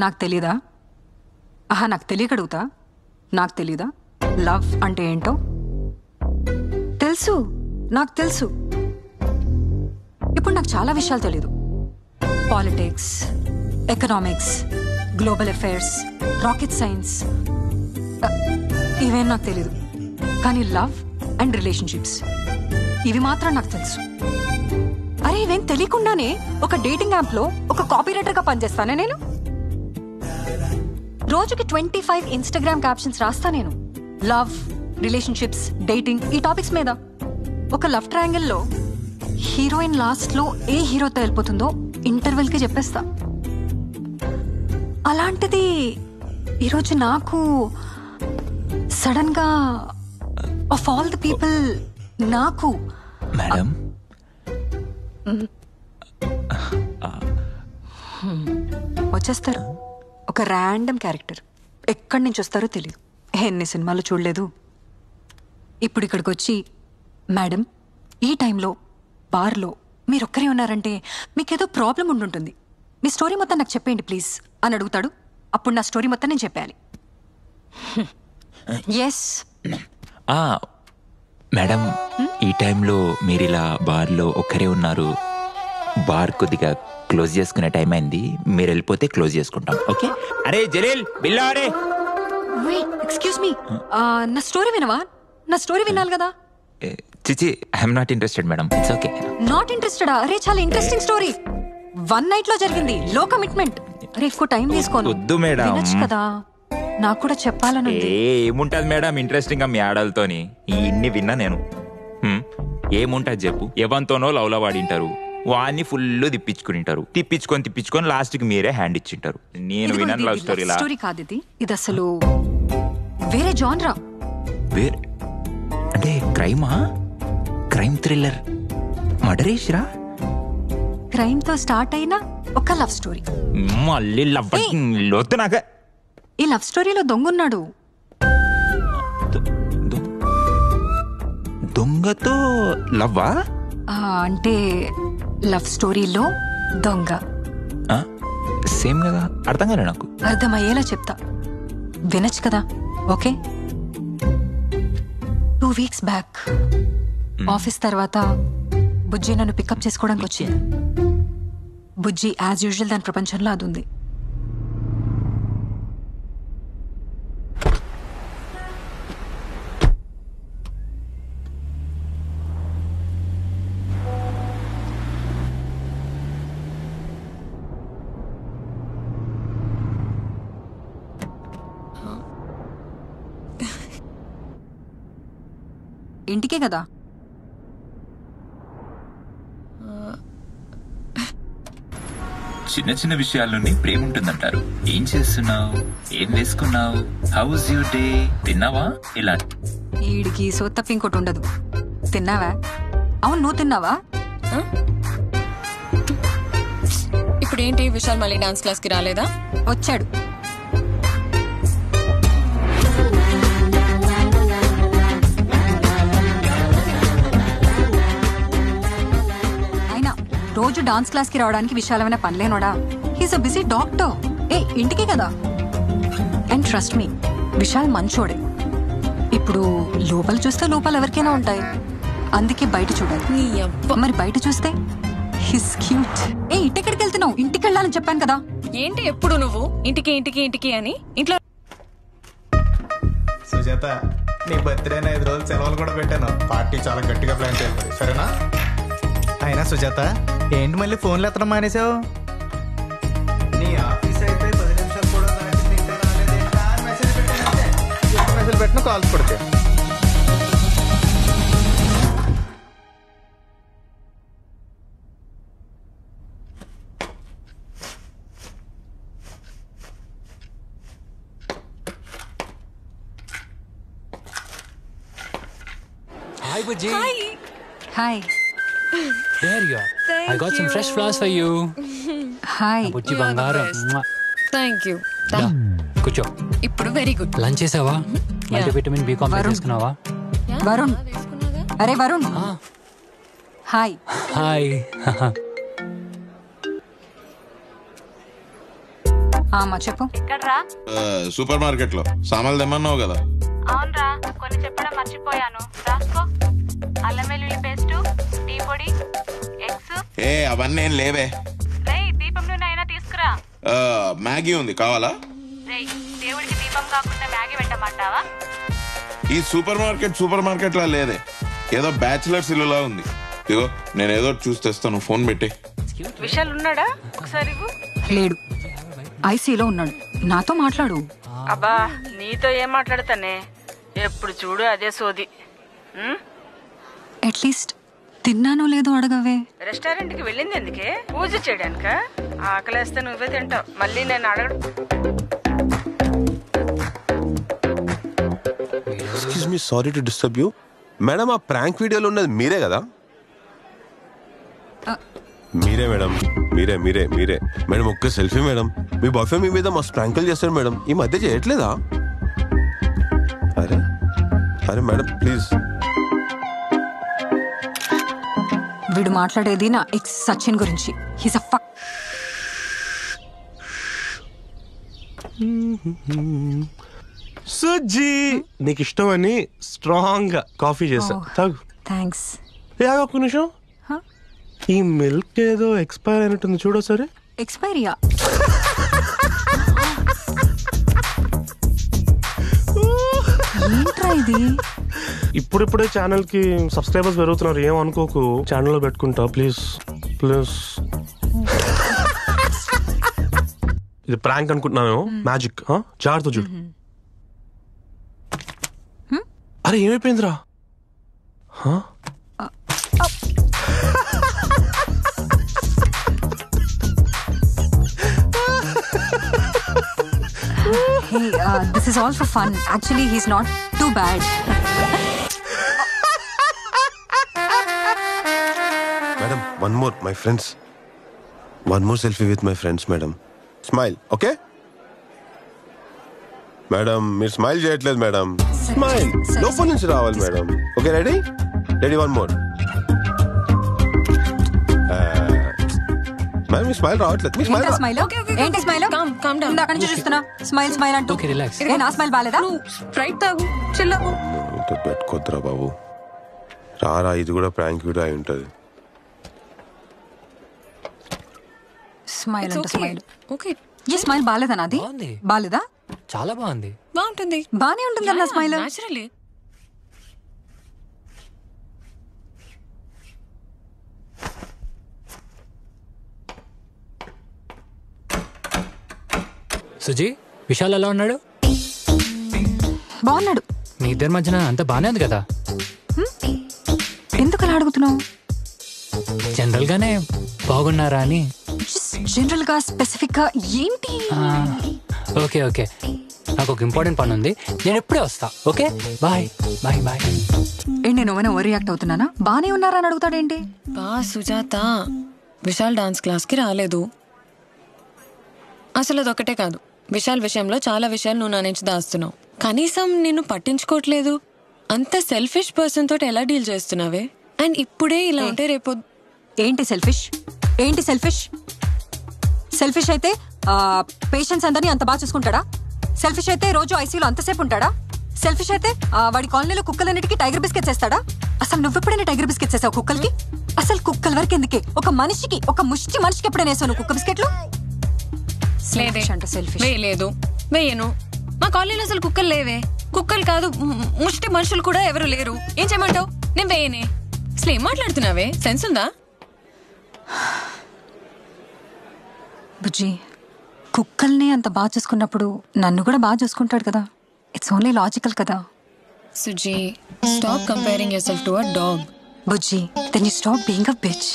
నాకు తెలీదా? నాకు తెలియకడుగుతా. నాకు తెలీదా లవ్ అంటే ఏంటో? తెలుసు, నాకు తెలుసు. ఇప్పుడు నాకు చాలా విషయాలు తెలీదు. Politics, economics, global affairs, rocket science ఇవేం నాకు తెలీదు. కానీ లవ్ అండ్ రిలేషన్షిప్స్ ఇవి మాత్రం నాకు తెలుసు. అరే ఇవేం తెలియకుండానే ఒక డేటింగ్ యాప్లో ఒక కాపీ రైటర్గా పనిచేస్తానే నేను. రోజుకి 25 ఇన్స్టాగ్రామ్ క్యాప్షన్స్ రాస్తా నేను. లవ్, రిలేషన్షిప్స్, డేటింగ్ ఈ టాపిక్స్ మీద. ఒక లవ్ ట్రయాంగిల్లో హీరోయిన్ లాస్ట్ లో ఏ హీరోతో వెళ్ళిపోతుందో ఇంటర్వెల్ కి చెప్పేస్తా. అలాంటిది ఈరోజు నాకు సడన్ గా ఆఫ్ ఆల్ ది పీపుల్ నాకు మేడం వచ్చేస్తారు. ఒక ర్యాండమ్ క్యారెక్టర్ ఎక్కడి నుంచి వస్తారో తెలియదు. ఎన్ని సినిమాలు చూడలేదు. ఇప్పుడు ఇక్కడికి వచ్చి మేడం ఈ టైంలో బార్లో మీరొక్కరే ఉన్నారంటే మీకేదో ప్రాబ్లం ఉండుంటుంది, మీ స్టోరీ మొత్తం నాకు చెప్పేయండి ప్లీజ్ అని అడుగుతాడు. అప్పుడు నా స్టోరీ మొత్తం నేను చెప్పాలి. ఎస్ మేడం, ఈ టైంలో మీరు ఇలా బార్లో ఒక్కరే ఉన్నారు, బార్ కొద్దిగా క్లోజ్ చేసుకునే టైం అయింది, మీరు వెళ్ళిపోతే క్లోజ్ చేసుకుంటాం. ఓకే? అరే జలీల్ బిల్లా అరే ఎక్స్క్యూజ్ మీ, నా స్టోరీ వినవా? నా స్టోరీ వినాలి కదా. చిచి, I'm not interested madam, it's okay. Not ఇంట్రెస్టెడా? అరే చాలా ఇంట్రెస్టింగ్ స్టోరీ. 1 night లో జరిగింది, లో కమిట్మెంట్. అరే ఎక్కువ టైం తీసుకోను. వద్దు మేడం. వినొచ్చు కదా, నాకు కూడా చెప్పాలని. ఏముంటది మేడం ఇంట్రెస్టింగ్ గా మీ ఆడలతోని? ఇన్ని విన్నా నేను. ఏముంటది చెప్పు? ఎవంతోనో లవ్లో వాడింటారు, వాడిని ఫుల్ తిప్పించుకొని లాస్ట్ కి మీరే హ్యాండ్ ఇచ్చింటారు. నేను విన్నాను లవ్ స్టోరీ కాదు ఇది. ఇది అసలు వేరే జాన్రా. వేరే అంటే క్రైమా? క్రైమ్ థ్రిల్లర్, మర్డరేషరా? క్రైమ్ తో స్టార్ట్ అయిన ఒక లవ్ స్టోరీ. మళ్ళీ లవ్ నాక. ఈ లవ్ స్టోరీలో దొంగన్నాడు. దొంగతో లవ్వా? అంటే లవ్ స్టోరీలో దొంగ. సేమ్ కదా, అర్థం కాలే నాకు. అర్థమయ్యేలా చెప్తా, వినొచ్చు కదా. ఓకే, 2 weeks బ్యాక్ ఆఫీస్ తర్వాత బుజ్జి నన్ను పికప్ చేసుకోవడానికి వచ్చింది. బుజ్జి యాజ్ యూజువల్ దాని ప్రపంచంలో అది ఉంది. ఇంటికే కదా. చిన్న చిన్న విషయాల్లోనే ప్రేమ ఉంటుందంటారు. ఏం చేస్తున్నావు? ఏం వేసుకున్నావు? How was your day? తిన్నావా? ఇలా ఈడికి సో తప్ప ఇంకోటి ఉండదు. తిన్నావా? అవును, నువ్వు తిన్నావా? ఇప్పుడు ఏంటి విశాల్ మళ్ళీ డాన్స్ క్లాస్ కి రాలేదా? వచ్చాడు. రోజు డాన్స్ క్లాస్ కి రావడానికి విశాలమైన పనిలేనోడా? He's a busy doctor. ఇంటికే కదా. అండ్ ట్రస్ట్ మీ, విశాల్ మంచోడే. ఇప్పుడు లోపల చూస్తే లోపల ఎవరికైనా ఉంటాయి, అందుకే బయట చూడాలి. మరి బయట చూస్తే హిస్ క్యూట్. ఇంటికెక్కడికి వెళ్తున్నావు? ఇంటికి వెళ్ళాలని చెప్పాను కదా. ఏంటి ఎప్పుడు నువ్వు ఇంటికి ఇంటికి ఇంటికి అని? ఇంట్లో సుజాత, నీ బర్త్డే 5 రోజులు సెలవులు కూడా పెట్టాను. పార్టీ చాలా గట్టిగా ప్లాన్ చేయాలి, సరేనా? అయినా సుజాత, ఏంటి మళ్ళీ ఫోన్లు ఎత్తడం మానేసావు? నీ ఆఫీస్ అయితే 10 నిమిషాలు కూడా మెసేజ్ పెట్టిన కాల్స్ కొడితే. Hi, Bujji. Hi. There you are. I got some fresh flowers for you. Hi. Bujji బంగారం. Thank you. కూర్చో. ఇప్పుడు వెరీ గుడ్. లంచ్ చేసావా? మల్టీవిటమిన్ బి కాంప్లెక్స్ తీసుకున్నావా? వరుణ్, అరే వరుణ్. హాయ్. హాయ్. అమ్మా చెప్పు. ఇక్కడ్రా. సూపర్ మార్కెట్ లో సామాన్లు తెమ్మన్నావు కదా. అవునరా, కొన్ని చెప్పడం మర్చిపోయాను. రాసుకో. అల్లం వెల్లుల్లి పేస్ట్, టీ పొడి, ఎగ్స్. అవన్నీ ఏం లేవే. రేయ్, దీపం నూనె అయినా తీసుకురా. మ్యాగీ ఉంది, కావాలా? రేయ్, దేవుడికి దీపం కాకుండా మ్యాగీ పెట్టమంటావా? ఈ సూపర్ మార్కెట్ లా లేదే, ఏదో బ్యాచిలర్స్ ఇల్లులా ఉంది. ఇగో నేను ఏదో చూసి తెస్తాను, ఫోన్ పెట్టి. విశాల్ ఉన్నాడా? ఒకసారి ఇవ్వు. లేడు, ఐసీలో ఉన్నాడు. నాతో మాట్లాడు. అబ్బా, నీతో ఏం మాట్లాడతానే, ఎప్పుడు చూడు అదే సోది. అట్లీస్ట్ తిన్నానో లేదో అడగవే. రెస్టారెంట్ కి వెళ్ళింది ఎందుకే? పూజ చేయడానిక? ఆకలేస్తే నువ్వే తింటావు, మళ్ళీ నేను అడగడు. Excuse me, sorry to disturb you. Madam, ఆ ప్రాంక్ వీడియోలో ఉన్నది మీరే కదా? మీరే మేడం, మీరే మీరే మీరే మేడం. ఒక్క సెల్ఫీ మేడం. మీ బాయ్ ఫ్రెండ్ మీ మీద మస్తు ప్రాంకులు చేస్తాడు మేడం, ఈ మధ్య చేయట్లేదా? అరే అరే మేడం ప్లీజ్. వీడు మాట్లాడేది నా ఎక్స్ సచిన్ గురించి. His a fuck. సుజీ, నీకు ఇష్టం అని స్ట్రాంగ్ గా కాఫీ చేసా, తాగు. థ్యాంక్స్. ఒక్క నిమిషం, ఈ మిల్క్ ఏదో ఎక్స్పైర్ అయినట్టుంది, చూడు సరే. ఎక్స్పైరియా? ఏంట్రా ఇది? ఇప్పుడిప్పుడే ఛానల్ కి సబ్స్క్రైబర్స్ పెరుగుతున్నారు, ఏం అనుకోకు. ఛానల్ లో పెట్టుకుంటా ప్లీజ్ ప్లీజ్. ఇది ప్రాంక్ అనుకుంటున్నాను, మ్యాజిక్. జాగ్రత్త చూడు. అరే ఏమైపోయిందిరా? Hey, this is all for fun. Actually, he's not too bad. Madam, one more, my friends. One more selfie with my friends, madam. Smile, okay? Madam, మీరు smile చేయట్లేదు మేడం. Smile లోపల నుంచి రావాలి మేడం. Okay, ready? Ready, one more. Madam, మీ smile రావట్లేదు. మీ స్మైల్ ఏంటి స్మైల్? అక్కడి నుంచి చూస్తున్నా స్మైల్ స్మైల్ అంటూ. Okay, relax. నా స్మైల్ బాలేదా? స్ప్రైట్ తాగు, చిల్లవు. పెట్టుకోద్దురా బాబు. రారా, ఇది కూడా ప్రాంక్ వీడియో అయి ఉంటుంది. స్మైల్ అంటే స్మైల్. ఓకే, ఈ స్మైల్ బాలేదా నాది? బాగుంది. బాలేదా? చాలా బాగుంది. బాగుంటుంది. బానే ఉంటుంది కదా స్మైల్. న్యాచురల్లీ. సుజీ, విశాల్ ఎలా ఉన్నాడు? బాగున్నాడు. మీ ఇద్దరి మధ్యన అంత బానే ఉంది కదా? ఎందుకు అలా అడుగుతున్నావు? జనరల్ గానే బాగున్నారా అని. జనరల్ గా స్పెసిఫిక్ గా ఏంటి? ఓకే ఓకే, నాకు ఒక ఇంపార్టెంట్ పని ఉంది, నేను ఎప్పుడే వస్తా. Okay, bye bye bye. ఏంటి, నేను ఏమైనా ఓవర్ రియాక్ట్ అవుతున్నానా? బానే ఉన్నారా అని అడుగుతాడేంటి? సుజాత, విశాల్ డాన్స్ క్లాస్ కి రాలేదు. అసలు అదొక్కటే కాదు, విశాల్ విషయంలో చాలా విషయాలు నువ్వు నా నుంచి దాస్తున్నావు. కనీసం నిన్ను పట్టించుకోవట్లేదు. అంత సెల్ఫిష్ పర్సన్ తోటి ఎలా డీల్ చేస్తున్నావే? అండ్ ఇప్పుడే ఇలా ఉంటే రేపు ఏంటి సెల్ఫిష్? ఏంటి సెల్ఫిష్? సెల్ఫిష్ అయితే పేషెంట్స్ అందరినీ అంత బాగా చూసుకుంటాడా? సెల్ఫిష్ అయితే రోజు ఐసీయూలో అంతసేపు ఉంటాడా? సెల్ఫిష్ అయితే వాడి కాలనీలో కుక్కలన్నిటికీ టైగర్ బిస్కెట్స్ వేస్తాడా? అసలు నువ్వెప్పుడైనా టైగర్ బిస్కెట్స్ వేసావు కుక్కలకి? అసలు కుక్కల వరకు ఎందుకే, ఒక మనిషికి, ఒక ముష్టి మనిషికి ఎప్పుడైనా వేసావు కుక్క బిస్కెట్లు? వేయలేదు, వేయను. మా కాలనీలో అసలు కుక్కలు లేవే. కుక్కలు కాదు, ముష్టి మనుషులు కూడా ఎవరు లేరు. ఏం చేయమంటావు? నేను వేయనే. అసలు ఏం మాట్లాడుతున్నావే? సెన్స్ ఉందా? బుజ్జి, కుక్కల్ని అంత బాగా చూసుకున్నప్పుడు నన్ను కూడా బాగా చూసుకుంటాడు కదా. ఇట్స్ ఓన్లీ లాజికల్ కదా. Suji, stop comparing yourself to a dog. Bujji, then you stop being a bitch.